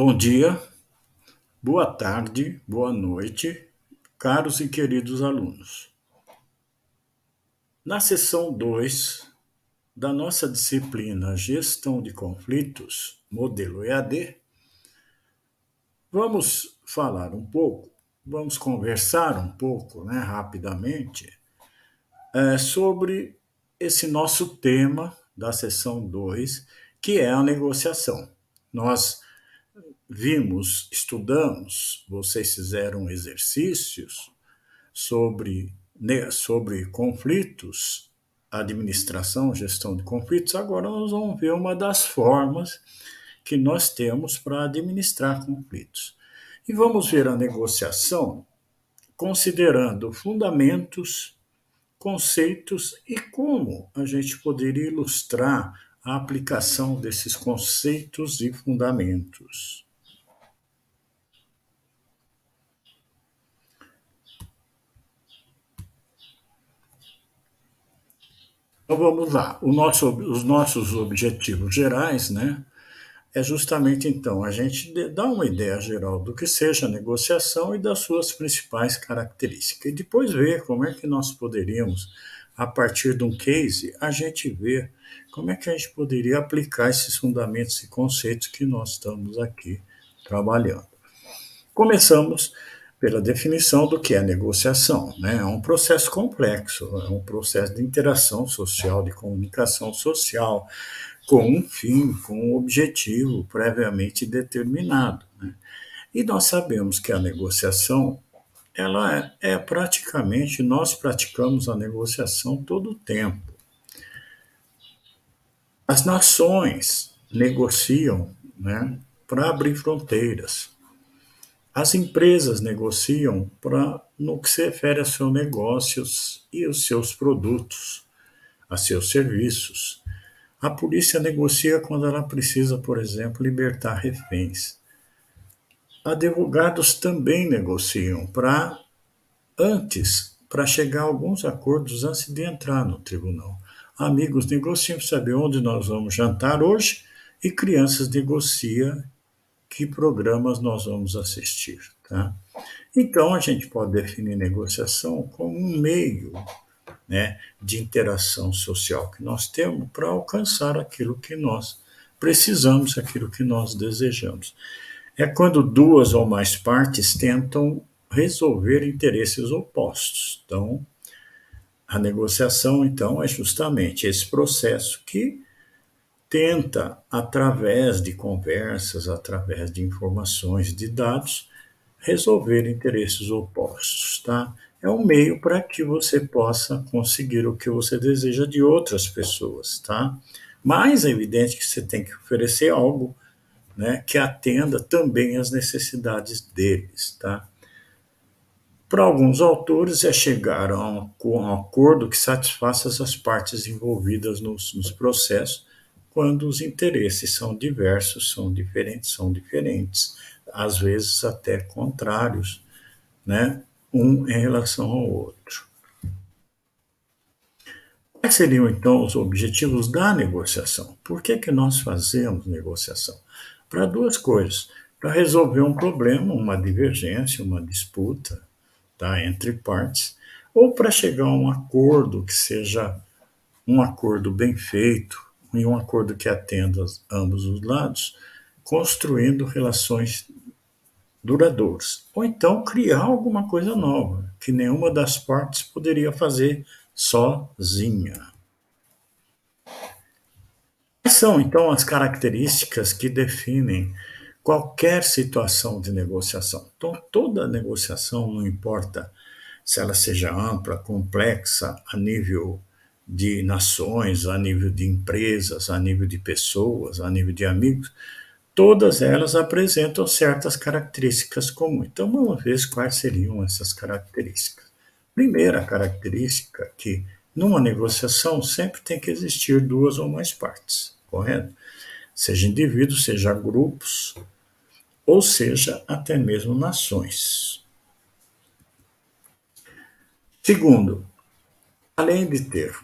Bom dia, boa tarde, boa noite, caros e queridos alunos. Na sessão 2 da nossa disciplina Gestão de Conflitos, modelo EAD, vamos falar um pouco, vamos conversar um pouco, rapidamente, sobre esse nosso tema da sessão 2, que é a negociação. Nós estudamos, vocês fizeram exercícios sobre conflitos, administração, gestão de conflitos. Agora nós vamos ver uma das formas que nós temos para administrar conflitos. E vamos ver a negociação considerando fundamentos, conceitos e como a gente poderia ilustrar a aplicação desses conceitos e fundamentos. Então vamos lá. Os nossos objetivos gerais, é justamente então a gente dar uma ideia geral do que seja a negociação e das suas principais características. E depois ver como é que nós poderíamos, a partir de um case, a gente ver como é que a gente poderia aplicar esses fundamentos e conceitos que nós estamos aqui trabalhando. Começamos pela definição do que é negociação. É um processo complexo, é um processo de interação social, de comunicação social, com um fim, com um objetivo previamente determinado. E nós sabemos que a negociação, ela é praticamente, nós praticamos a negociação todo o tempo. As nações negociam, para abrir fronteiras. As empresas negociam no que se refere aos seus negócios e os seus produtos, a seus serviços. A polícia negocia quando ela precisa, por exemplo, libertar reféns. Advogados também negociam para chegar a alguns acordos antes de entrar no tribunal. Amigos negociam para saber onde nós vamos jantar hoje e crianças negociam que programas nós vamos assistir. Tá? Então, a gente pode definir negociação como um meio, de interação social que nós temos para alcançar aquilo que nós precisamos, aquilo que nós desejamos. É quando duas ou mais partes tentam resolver interesses opostos. Então, a negociação, então, é justamente esse processo que tenta, através de conversas, através de informações, de dados, resolver interesses opostos, tá? É um meio para que você possa conseguir o que você deseja de outras pessoas, tá? Mas é evidente que você tem que oferecer algo, que atenda também às necessidades deles, tá? Para alguns autores é chegar a um acordo que satisfaça as partes envolvidas nos processos, quando os interesses são diversos, são diferentes, às vezes até contrários, um em relação ao outro. Quais seriam então os objetivos da negociação? Por que nós fazemos negociação? Para duas coisas: para resolver um problema, uma divergência, uma disputa, tá, entre partes, ou para chegar a um acordo que seja um acordo bem feito e um acordo que atenda ambos os lados, construindo relações duradouras. Ou então criar alguma coisa nova, que nenhuma das partes poderia fazer sozinha. Quais são, então, as características que definem qualquer situação de negociação? Então, toda negociação, não importa se ela seja ampla, complexa, a nível de nações, a nível de empresas, a nível de pessoas, a nível de amigos, todas elas apresentam certas características comuns. Então, vamos ver quais seriam essas características. Primeira característica é que numa negociação sempre tem que existir duas ou mais partes, correto? Seja indivíduos, seja grupos, ou seja, até mesmo nações. Segundo, além de ter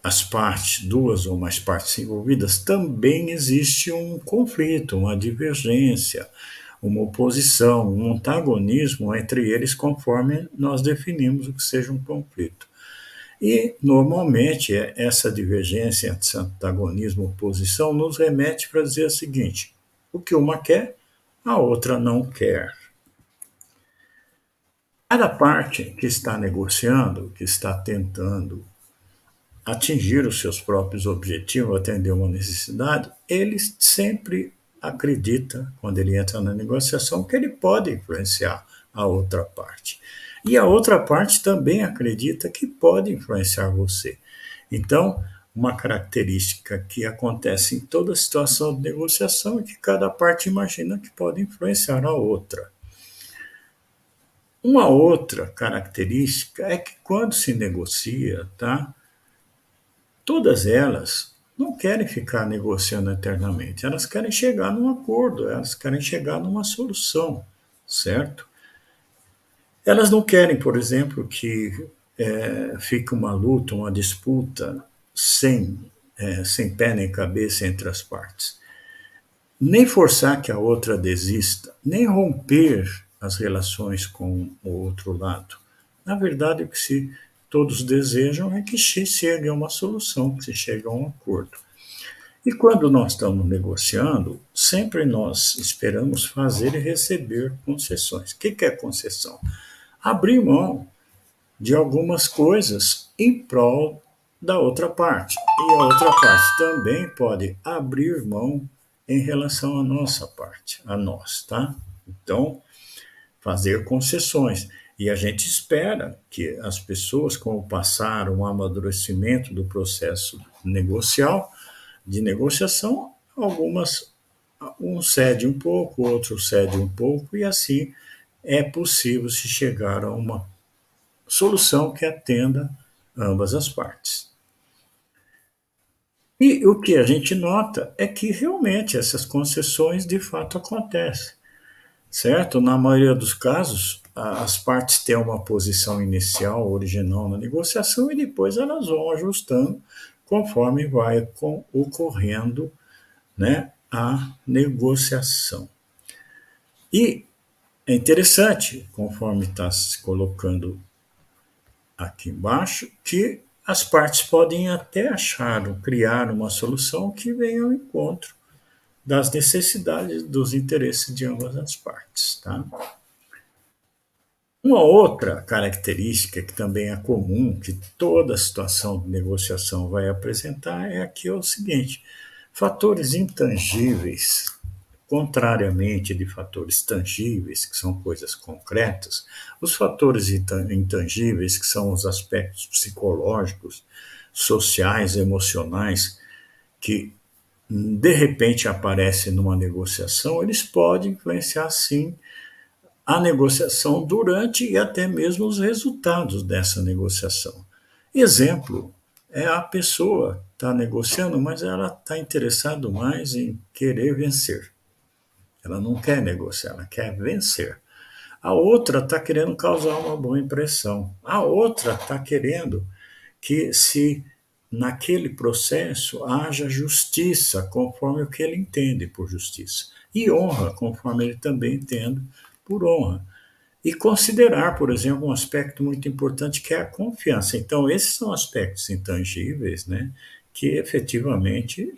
as partes, duas ou mais partes envolvidas, também existe um conflito, uma divergência, uma oposição, um antagonismo entre eles, conforme nós definimos o que seja um conflito. E, normalmente, essa divergência, esse antagonismo, oposição, nos remete para dizer o seguinte: o que uma quer, a outra não quer. Cada parte que está negociando, que está tentando atingir os seus próprios objetivos, atender uma necessidade, ele sempre acredita, quando ele entra na negociação, que ele pode influenciar a outra parte. E a outra parte também acredita que pode influenciar você. Então, uma característica que acontece em toda situação de negociação é que cada parte imagina que pode influenciar a outra. Uma outra característica é que quando se negocia, tá? Todas elas não querem ficar negociando eternamente, elas querem chegar num acordo, elas querem chegar numa solução, certo? Elas não querem, por exemplo, que fique uma luta, uma disputa sem pé nem cabeça entre as partes. Nem forçar que a outra desista, nem romper as relações com o outro lado. Na verdade, o que todos desejam é que se chegue a uma solução, que se chegue a um acordo. E quando nós estamos negociando, sempre nós esperamos fazer e receber concessões. O que é concessão? Abrir mão de algumas coisas em prol da outra parte. E a outra parte também pode abrir mão em relação à nossa parte, a nós, tá? Então, fazer concessões. E a gente espera que as pessoas, com o passar, o amadurecimento do processo negocial, de negociação, algumas, um cede um pouco, outro cede um pouco, e assim é possível se chegar a uma solução que atenda ambas as partes. E o que a gente nota é que realmente essas concessões de fato acontecem, certo? Na maioria dos casos, as partes têm uma posição inicial, original na negociação e depois elas vão ajustando conforme vai ocorrendo, né, a negociação. E é interessante, conforme está se colocando aqui embaixo, que as partes podem até achar ou criar uma solução que venha ao encontro das necessidades, dos interesses de ambas as partes. Tá? Uma outra característica que também é comum, que toda situação de negociação vai apresentar, é aqui o seguinte: fatores intangíveis, contrariamente de fatores tangíveis, que são coisas concretas, os fatores intangíveis, que são os aspectos psicológicos, sociais, emocionais, que de repente aparecem numa negociação, eles podem influenciar sim a negociação durante e até mesmo os resultados dessa negociação. Exemplo, é a pessoa está negociando, mas ela está interessada mais em querer vencer. Ela não quer negociar, ela quer vencer. A outra está querendo causar uma boa impressão. A outra está querendo que se naquele processo haja justiça, conforme o que ele entende por justiça. E honra, conforme ele também entende por honra. E considerar, por exemplo, um aspecto muito importante que é a confiança. Então, esses são aspectos intangíveis, né, que efetivamente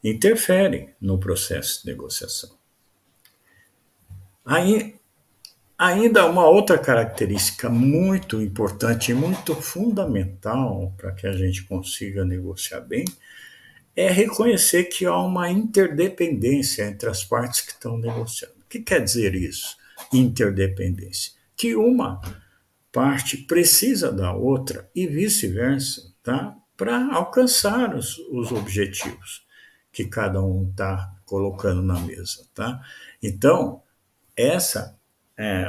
interferem no processo de negociação. Aí, ainda uma outra característica muito importante e muito fundamental para que a gente consiga negociar bem é reconhecer que há uma interdependência entre as partes que estão negociando. O que quer dizer isso? Interdependência. Que uma parte precisa da outra e vice-versa, tá? Para alcançar os objetivos que cada um está colocando na mesa, tá? Então,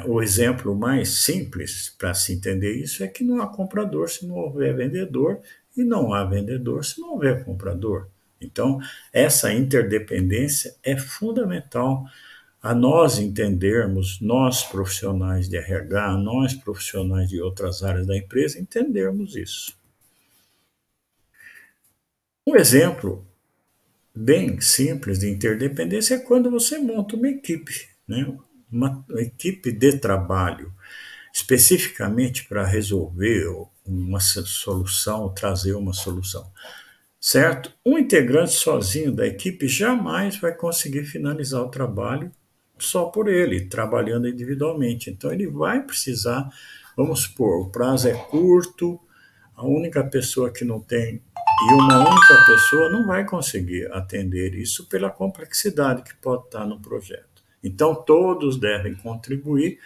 o exemplo mais simples para se entender isso é que não há comprador se não houver vendedor e não há vendedor se não houver comprador. Então, essa interdependência é fundamental a nós entendermos, nós profissionais de RH, nós profissionais de outras áreas da empresa, entendermos isso. Um exemplo bem simples de interdependência é quando você monta uma equipe, né? Uma equipe de trabalho, especificamente para resolver uma solução, trazer uma solução, certo? Um integrante sozinho da equipe jamais vai conseguir finalizar o trabalho só por ele, trabalhando individualmente. Então, ele vai precisar, vamos supor, o prazo é curto, a única pessoa que não tem e uma única pessoa não vai conseguir atender isso pela complexidade que pode estar no projeto. Então, todos devem contribuir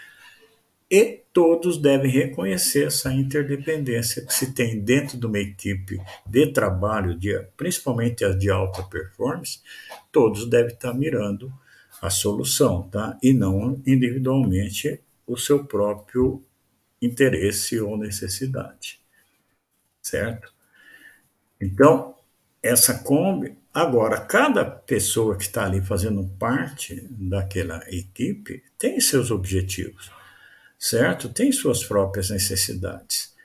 e todos devem reconhecer essa interdependência que se tem dentro de uma equipe de trabalho, principalmente as de alta performance, todos devem estar mirando a solução, tá? E não individualmente o seu próprio interesse ou necessidade, certo? Então, essa Kombi, agora, cada pessoa que está ali fazendo parte daquela equipe tem seus objetivos, certo? Tem suas próprias necessidades,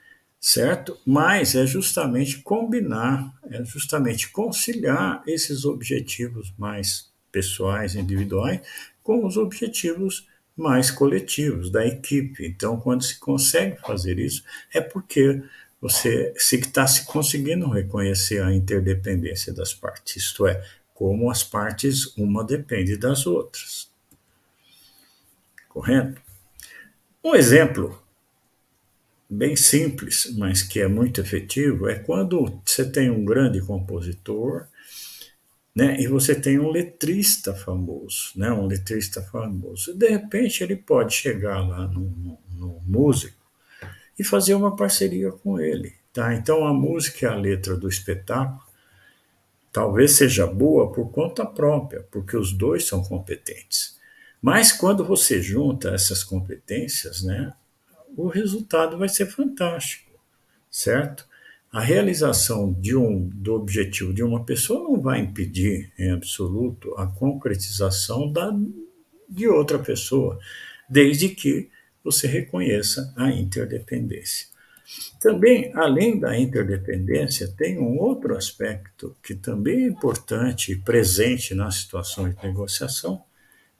certo? Mas é justamente combinar, é justamente conciliar esses objetivos mais pessoais, individuais, com os objetivos mais coletivos da equipe. Então, quando se consegue fazer isso, é porque você se está se conseguindo reconhecer a interdependência das partes, isto é, como as partes uma depende das outras, correto? Um exemplo bem simples, mas que é muito efetivo, é quando você tem um grande compositor, né, e você tem um letrista famoso, né, um letrista famoso. De repente ele pode chegar lá no músico e fazer uma parceria com ele, tá? Então a música e a letra do espetáculo talvez seja boa por conta própria, porque os dois são competentes. Mas quando você junta essas competências, né, o resultado vai ser fantástico, certo? A realização do objetivo de uma pessoa não vai impedir, em absoluto, a concretização de outra pessoa, desde que você reconheça a interdependência. Também, além da interdependência, tem um outro aspecto que também é importante e presente nas situações de negociação,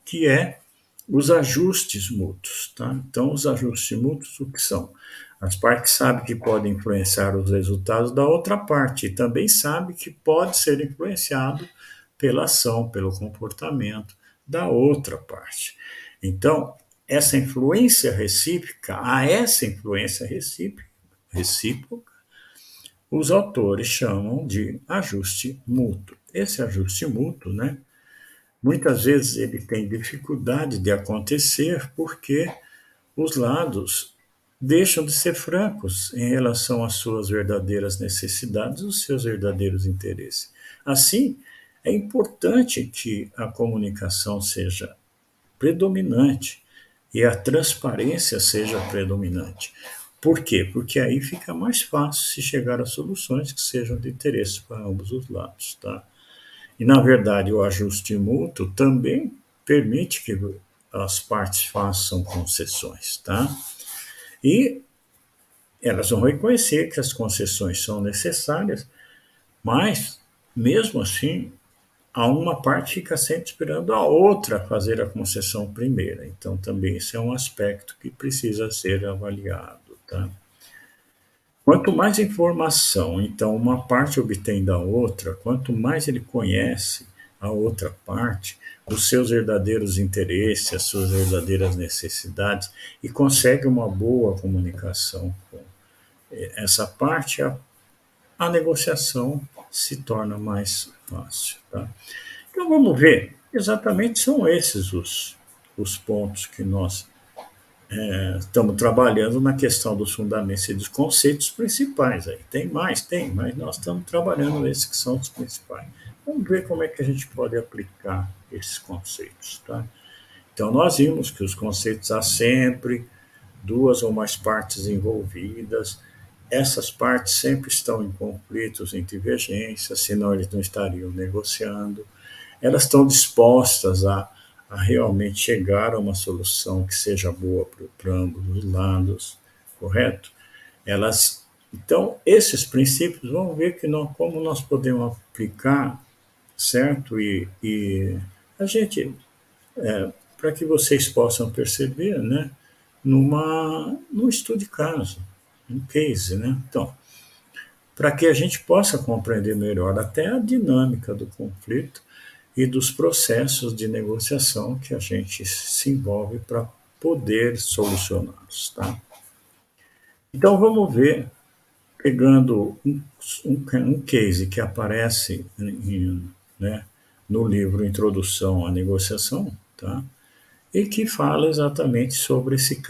que é os ajustes mútuos. Tá? Então, os ajustes mútuos, o que são? As partes sabem que podem influenciar os resultados da outra parte e também sabem que pode ser influenciado pela ação, pelo comportamento da outra parte. Então, essa influência recíproca, a essa influência recíproca, os autores chamam de ajuste mútuo. Esse ajuste mútuo, né, muitas vezes ele tem dificuldade de acontecer porque os lados deixam de ser francos em relação às suas verdadeiras necessidades, os seus verdadeiros interesses. Assim, é importante que a comunicação seja predominante e a transparência seja predominante. Por quê? Porque aí fica mais fácil se chegar a soluções que sejam de interesse para ambos os lados, tá? E, na verdade, o ajuste mútuo também permite que as partes façam concessões, tá? E elas vão reconhecer que as concessões são necessárias, mas, mesmo assim, a uma parte fica sempre esperando a outra fazer a concessão primeira. Então, também esse é um aspecto que precisa ser avaliado, tá? Quanto mais informação, então, uma parte obtém da outra, quanto mais ele conhece a outra parte, os seus verdadeiros interesses, as suas verdadeiras necessidades, e consegue uma boa comunicação com essa parte, a negociação se torna mais fácil. Tá? Então, vamos ver. Exatamente são esses os pontos que nós estamos trabalhando na questão dos fundamentos e dos conceitos principais. Aí. Tem mais? Tem, mas nós estamos trabalhando esses que são os principais. Vamos ver como é que a gente pode aplicar esses conceitos. Tá? Então, nós vimos que os conceitos há sempre duas ou mais partes envolvidas. Essas partes sempre estão em conflitos, em divergências, senão eles não estariam negociando. Elas estão dispostas a realmente chegar a uma solução que seja boa para ambos os lados, correto? Elas Então, esses princípios, vamos ver que como nós podemos aplicar, certo? E a gente, para que vocês possam perceber, né? Num estudo de caso, um case, né? Então, para que a gente possa compreender melhor até a dinâmica do conflito e dos processos de negociação que a gente se envolve para poder solucioná-los, tá? Então vamos ver, pegando um case que aparece né, no livro Introdução à Negociação, tá? E que fala exatamente sobre esse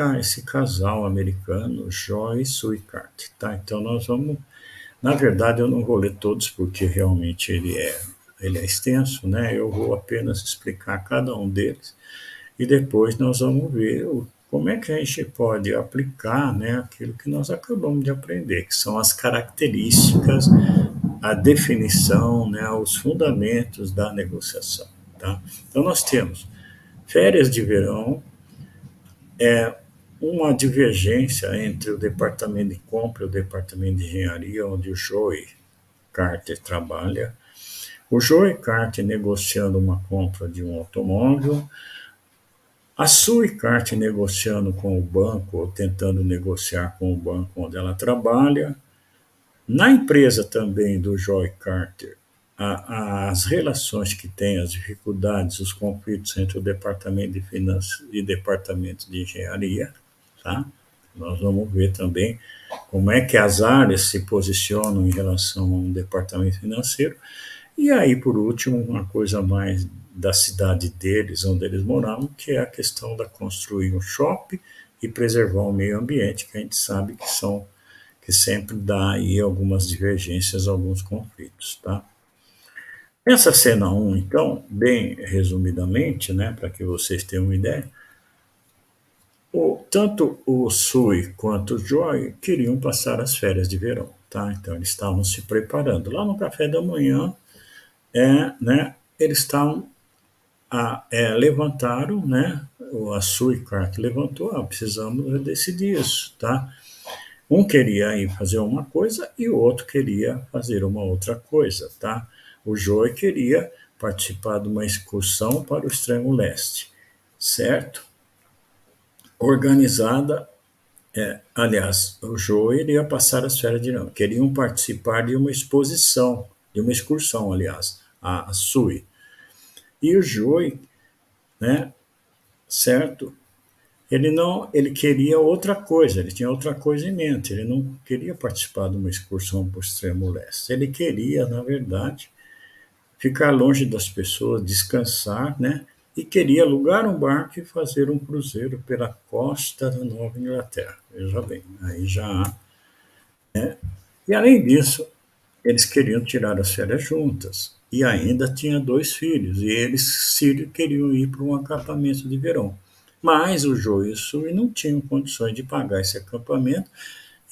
casal americano, Joy Suicart, tá? Então nós vamos, na verdade eu não vou ler todos porque realmente ele é extenso, né? Eu vou apenas explicar cada um deles e depois nós vamos ver como é que a gente pode aplicar, né, aquilo que nós acabamos de aprender, que são as características, a definição, né, os fundamentos da negociação. Tá? Então, nós temos férias de verão, uma divergência entre o departamento de compra e o departamento de engenharia, onde o Joey Carter trabalha. O Joey Carter negociando uma compra de um automóvel, a Suicart negociando com o banco, ou tentando negociar com o banco onde ela trabalha. Na empresa também do Joy Carter, as relações que tem, as dificuldades, os conflitos entre o departamento de finanças e o departamento de engenharia. Tá? Nós vamos ver também como é que as áreas se posicionam em relação a um departamento financeiro. E aí, por último, uma coisa mais da cidade deles, onde eles moravam, que é a questão da construir um shopping e preservar o meio ambiente, que a gente sabe que sempre dá aí algumas divergências, alguns conflitos, tá? Essa cena um, então, bem resumidamente, né, para que vocês tenham uma ideia, tanto o Sui quanto o Joy queriam passar as férias de verão, tá? Então eles estavam se preparando. Lá no café da manhã, né, eles estavam levantaram, né? A Suicart levantou, precisamos decidir isso, tá? Um queria ir fazer uma coisa e o outro queria fazer uma outra coisa, tá? O Joey queria participar de uma excursão para o extremo leste, certo? Organizada, aliás, o Joey iria passar as férias de verão, queriam participar de uma exposição, de uma excursão, aliás, a Sui. E o Joey, né, certo? Ele queria outra coisa, ele tinha outra coisa em mente, ele não queria participar de uma excursão para o extremo leste. Ele queria, na verdade, ficar longe das pessoas, descansar, né? E queria alugar um barco e fazer um cruzeiro pela costa da Nova Inglaterra. Veja bem, aí já há. E além disso, eles queriam tirar as férias juntas. E ainda tinha dois filhos, e eles queriam ir para um acampamento de verão. Mas o Joe e o Sui não tinham condições de pagar esse acampamento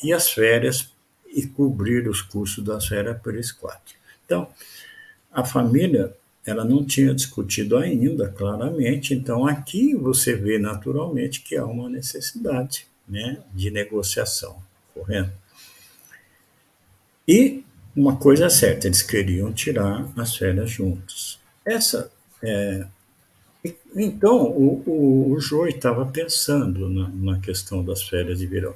e as férias e cobrir os custos das férias por esses quatro. Então, a família ela não tinha discutido ainda claramente, então aqui você vê naturalmente que há uma necessidade, né, de negociação, correto? E uma coisa é certa, eles queriam tirar as férias juntos. Essa, então, o Joey estava pensando na questão das férias de verão.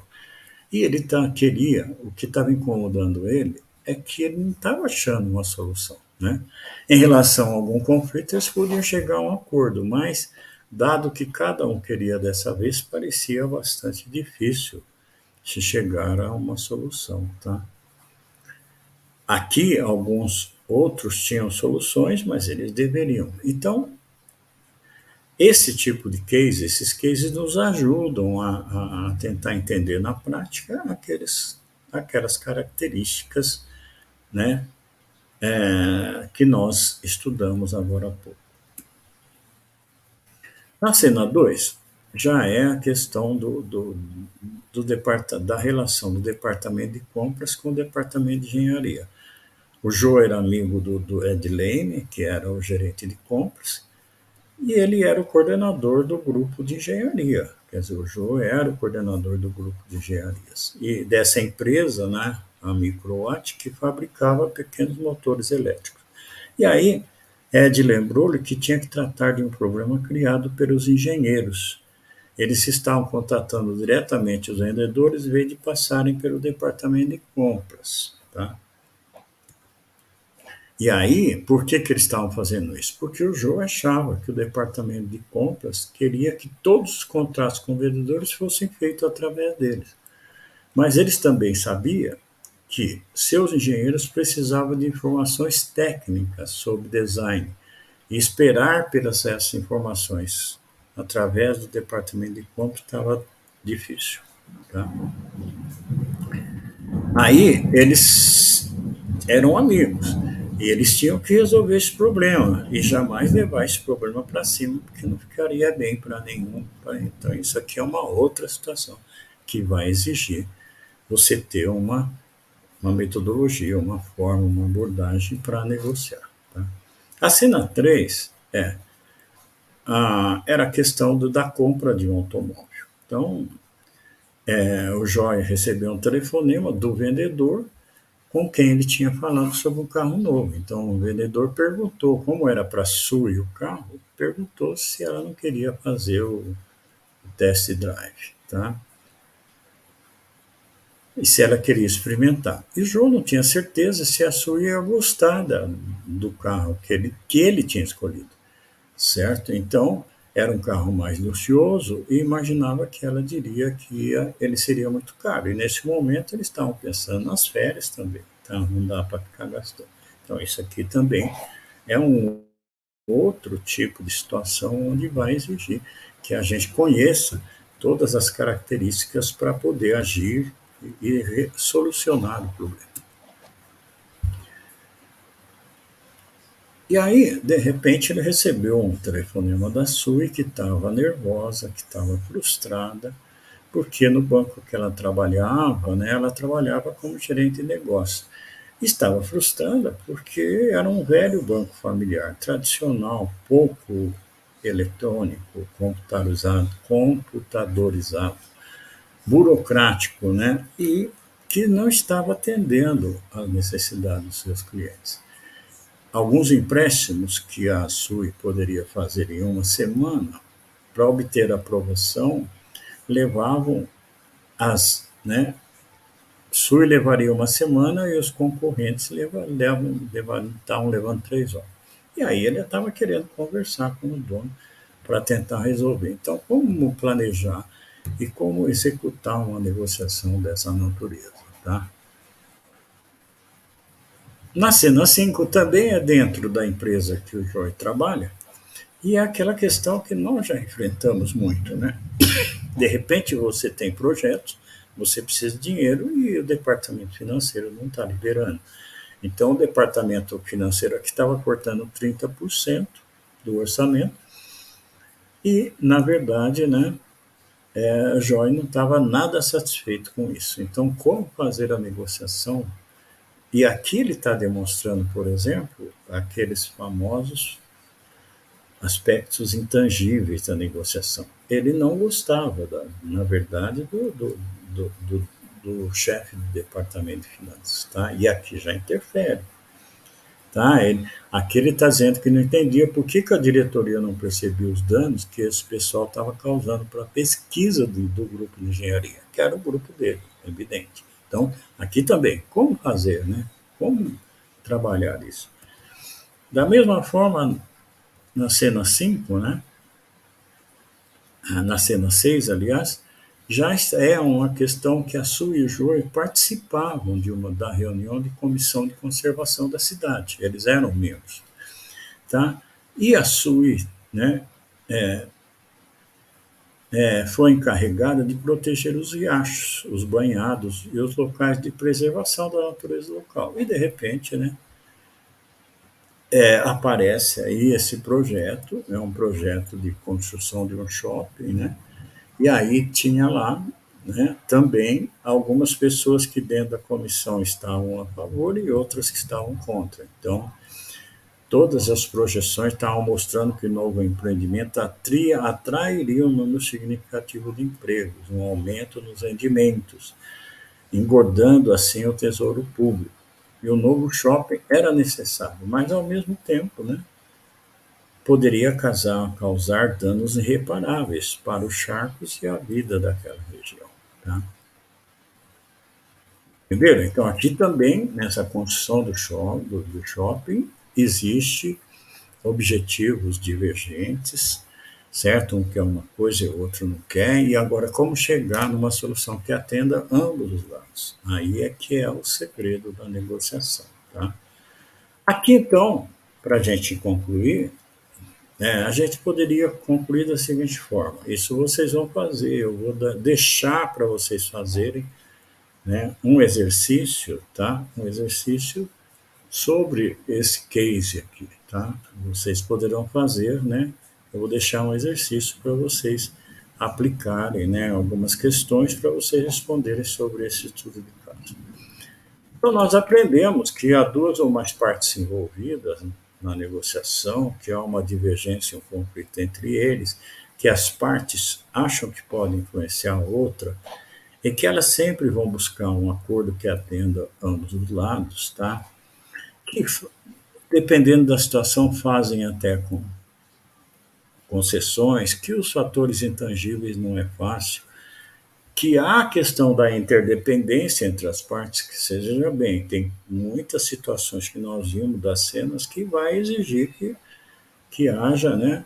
E ele queria, o que estava incomodando ele é que ele não estava achando uma solução. Né? Em relação a algum conflito, eles podiam chegar a um acordo, mas, dado que cada um queria dessa vez, parecia bastante difícil se chegar a uma solução. Tá? Aqui, alguns outros tinham soluções, mas eles deveriam. Então, esse tipo de case, esses cases nos ajudam a tentar entender na prática aquelas características, né, que nós estudamos agora há pouco. Na cena 2 já é a questão da relação do departamento de compras com o departamento de engenharia. O Joe era amigo do Ed Lane, que era o gerente de compras, e ele era o coordenador do grupo de engenharia. Quer dizer, o Joe era o coordenador do grupo de engenharias. E dessa empresa, né, a Microwatt, que fabricava pequenos motores elétricos. E aí, Ed lembrou-lhe que tinha que tratar de um problema criado pelos engenheiros. Eles estavam contatando diretamente os vendedores em vez de passarem pelo departamento de compras. Tá? E aí, por que, que eles estavam fazendo isso? Porque o Joe achava que o departamento de compras queria que todos os contratos com vendedores fossem feitos através deles. Mas eles também sabiam que seus engenheiros precisavam de informações técnicas sobre design e esperar pelas essas informações através do departamento de compras estava difícil. Tá? Aí eles eram amigos e eles tinham que resolver esse problema e jamais levar esse problema para cima, porque não ficaria bem para nenhum. Então, isso aqui é uma outra situação que vai exigir você ter uma metodologia, uma forma, uma abordagem para negociar. Tá? A cena 3 era a questão da compra de um automóvel. Então, o Joia recebeu um telefonema do vendedor com quem ele tinha falado sobre um carro novo. Então, o vendedor perguntou, como era para Sui o carro, perguntou se ela não queria fazer o test drive, tá? E se ela queria experimentar. E o João não tinha certeza se a Sui ia gostar do carro que ele tinha escolhido, certo? Então, era um carro mais luxuoso e imaginava que ela diria que ele seria muito caro. E nesse momento eles estavam pensando nas férias também, então não dá para ficar gastando. Então, isso aqui também é um outro tipo de situação onde vai exigir que a gente conheça todas as características para poder agir e solucionar o problema. E aí, de repente, ele recebeu um telefonema da Sui que estava nervosa, que estava frustrada, porque no banco que ela trabalhava, né, ela trabalhava como gerente de negócio. Estava frustrada porque era um velho banco familiar, tradicional, pouco eletrônico, computadorizado, burocrático, né, e que não estava atendendo às necessidades dos seus clientes. Alguns empréstimos que a SUI poderia fazer em uma semana, para obter aprovação, levavam SUI levaria uma semana e os concorrentes estavam levando 3 horas. E aí ele estava querendo conversar com o dono para tentar resolver. Então, como planejar e como executar uma negociação dessa natureza, tá? Na cena 5 também é dentro da empresa que o Joy trabalha, e é aquela questão que nós já enfrentamos muito, né? De repente você tem projetos, você precisa de dinheiro e o departamento financeiro não está liberando. Então o departamento financeiro aqui estava cortando 30% do orçamento e, na verdade, né, a Joy não estava nada satisfeito com isso. Então, como fazer a negociação? E aqui ele está demonstrando, por exemplo, aqueles famosos aspectos intangíveis da negociação. Ele não gostava, na verdade, do chefe do departamento de finanças, tá? E aqui já interfere, tá? Aqui ele está dizendo que não entendia por que a diretoria não percebia os danos que esse pessoal estava causando para a pesquisa do grupo de engenharia, que era o grupo dele, evidente. Então, aqui também, como fazer, né? Como trabalhar isso? Da mesma forma, na cena 5, né? Na cena 6, aliás, já é uma questão que a Su e o Joey participavam da reunião de comissão de conservação da cidade. Eles eram membros. Tá? E a Sui, né, foi encarregada de proteger os riachos, os banhados e os locais de preservação da natureza local. E, de repente, né, aparece aí esse projeto, é um projeto de construção de um shopping, né? E aí tinha lá, né, também algumas pessoas que dentro da comissão estavam a favor e outras que estavam contra. Então, todas as projeções estavam mostrando que o novo empreendimento atrairia um número significativo de empregos, um aumento nos rendimentos. engordando assim o tesouro público. E o novo shopping era necessário, mas ao mesmo tempo, né, poderia causar danos irreparáveis para os charcos e a vida daquela região. Tá? Entenderam? Então, aqui também, nessa construção do shopping, existe objetivos divergentes, certo? Um quer uma coisa e o outro não quer, e agora como chegar numa solução que atenda ambos os lados? Aí é que é o segredo da negociação, tá? Aqui, então, para a gente concluir, a gente poderia concluir da seguinte forma: isso vocês vão fazer, eu vou deixar para vocês fazerem, né, um exercício, tá? Um exercício sobre esse case aqui, tá? Vocês poderão fazer, né? Eu vou deixar um exercício para vocês aplicarem, né, algumas questões para vocês responderem sobre esse estudo de caso. Então, nós aprendemos que há duas ou mais partes envolvidas na negociação, que há uma divergência, um conflito entre eles, que as partes acham que podem influenciar a outra e que elas sempre vão buscar um acordo que atenda ambos os lados, tá? Que, dependendo da situação, fazem até com concessões, que os fatores intangíveis não é fácil, que há a questão da interdependência entre as partes, que seja bem, tem muitas situações que nós vimos das cenas que vai exigir que haja, né,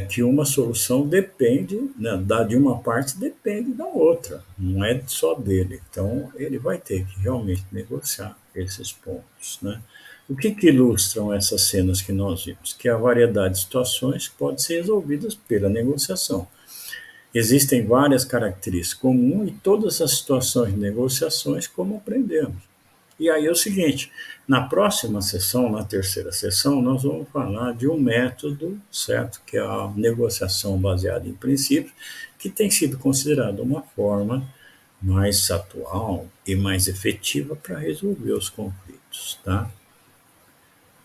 que uma solução depende, né, de uma parte depende da outra, não é só dele. Então, ele vai ter que realmente negociar esses pontos, né? O que ilustram essas cenas que nós vimos? Que a variedade de situações pode ser resolvidas pela negociação. Existem várias características comuns e todas as situações de negociações, como aprendemos. E aí é o seguinte, na próxima sessão, na terceira sessão, nós vamos falar de um método, certo? Que é a negociação baseada em princípios, que tem sido considerada uma forma mais atual e mais efetiva para resolver os conflitos, tá?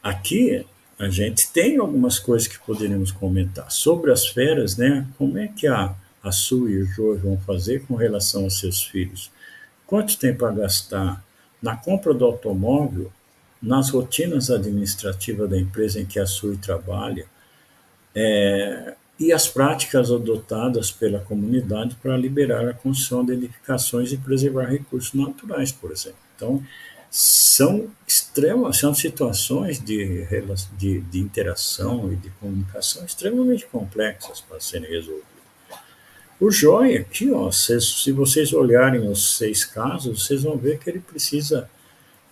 Aqui a gente tem algumas coisas que poderíamos comentar sobre as férias, né? Como é que a Sue e o Joe vão fazer com relação aos seus filhos? Quanto tempo a gastar na compra do automóvel, nas rotinas administrativas da empresa em que a Sui trabalha, e as práticas adotadas pela comunidade para liberar a construção de edificações e preservar recursos naturais, por exemplo. Então, são situações de interação e de comunicação extremamente complexas para serem resolvidas. O Joy aqui, ó, se vocês olharem os 6 casos, vocês vão ver que ele precisa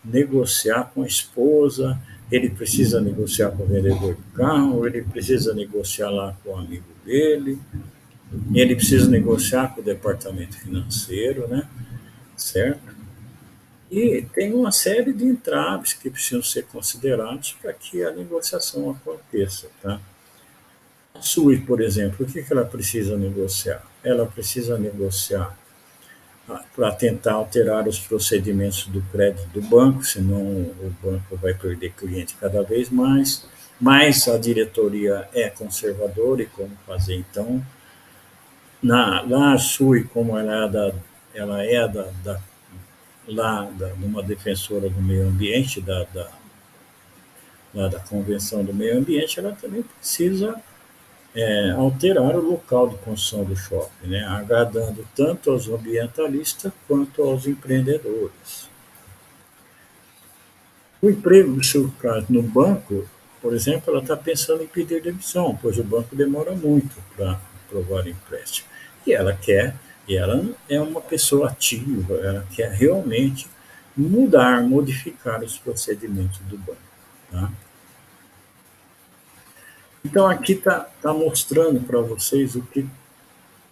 negociar com a esposa, ele precisa negociar com o vendedor do carro, ele precisa negociar lá com o amigo dele, ele precisa negociar com o departamento financeiro, né? Certo? E tem uma série de entraves que precisam ser considerados para que a negociação aconteça, tá? A Sui, por exemplo, o que ela precisa negociar? Ela precisa negociar para tentar alterar os procedimentos do crédito do banco, senão o banco vai perder cliente cada vez mais. Mas a diretoria é conservadora e como fazer então? Lá a SUI, como ela é uma defensora do meio ambiente, da Convenção do Meio Ambiente, ela também precisa alterar o local de construção do shopping, né, agradando tanto aos ambientalistas quanto aos empreendedores. O emprego do seu caso no banco, por exemplo, ela está pensando em pedir demissão, pois o banco demora muito para aprovar o empréstimo. E ela é uma pessoa ativa, ela quer realmente modificar os procedimentos do banco. Tá? Então aqui está mostrando para vocês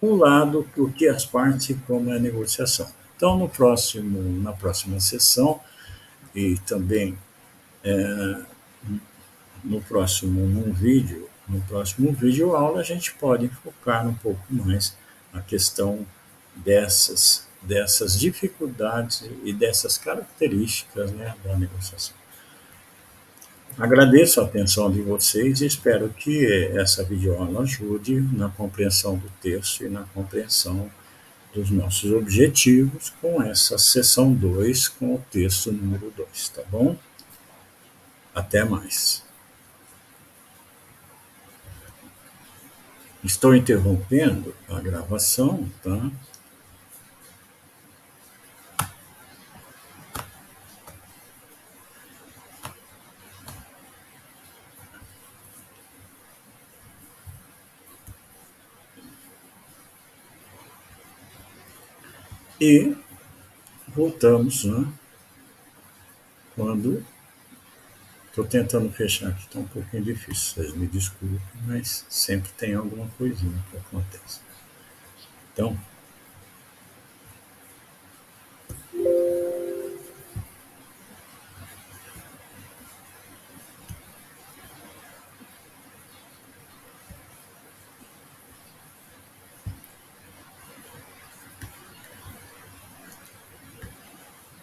um lado o que as partes como é a negociação. Então na próxima sessão e também no próximo vídeo aula a gente pode focar um pouco mais a questão dessas dificuldades e dessas características, né, da negociação. Agradeço a atenção de vocês e espero que essa videoaula ajude na compreensão do texto e na compreensão dos nossos objetivos com essa sessão 2 com o texto número 2, tá bom? Até mais. Estou interrompendo a gravação, tá? E voltamos, né? Quando estou tentando fechar aqui, está um pouquinho difícil, vocês me desculpem, mas sempre tem alguma coisinha que acontece. Então,